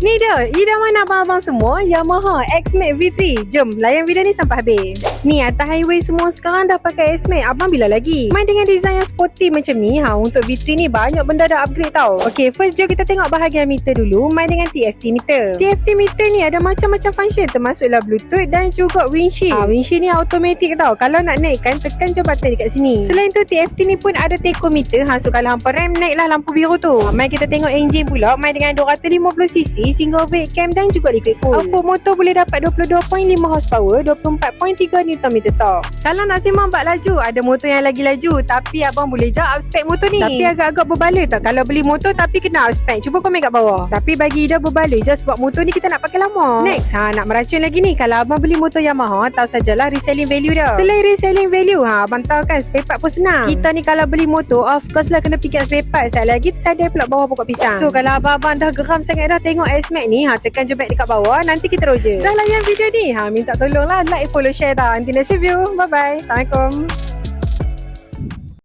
Ni dia, idaman abang-abang semua, Yamaha X-Max V3. Jom, layan video ni sampai habis. Ni atas highway semua sekarang dah pakai X-Max. Abang bila lagi? Main dengan design yang sporty macam ni, untuk V3 ni banyak benda dah upgrade tau. Okay, first jom kita tengok bahagian meter dulu. Main dengan TFT meter. TFT meter ni ada macam-macam function, termasuklah Bluetooth dan juga windshield. Windshield ni automatic tau. Kalau nak naikkan, tekan je button dekat sini. Selain tu, TFT ni pun ada tachometer. So kalau hampa rem, naiklah lampu biru tu. Main kita tengok engine pula. Main dengan 250cc, single weight cam dan juga liquid cool. Output motor boleh dapat 22.5 horsepower, 24.3 Nm torque. Kalau nak sembang bak laju, ada motor yang lagi laju, tapi abang boleh je up spec motor ni. Tapi agak-agak berbala tak kalau beli motor tapi kena up spec. Cuba komen kat bawah. Tapi bagi Ida berbala je sebab motor ni kita nak pakai lama. Next, nak meracun lagi ni. Kalau abang beli motor Yamaha, tahu sajalah reselling value dah. Selain reselling value, abang tahu kan spare part pun senang. Kita ni kalau beli motor, of course lah kena fikir spare part. Sekali lagi tersadai pula bawah pokok pisang. So kalau abang-abang dah geram sangat dah tengok X-Max ni, tekan je back dekat bawah. Nanti kita roja. Dah layan video ni, minta tolonglah like, follow, share tau. Until next review. Bye bye. Assalamualaikum.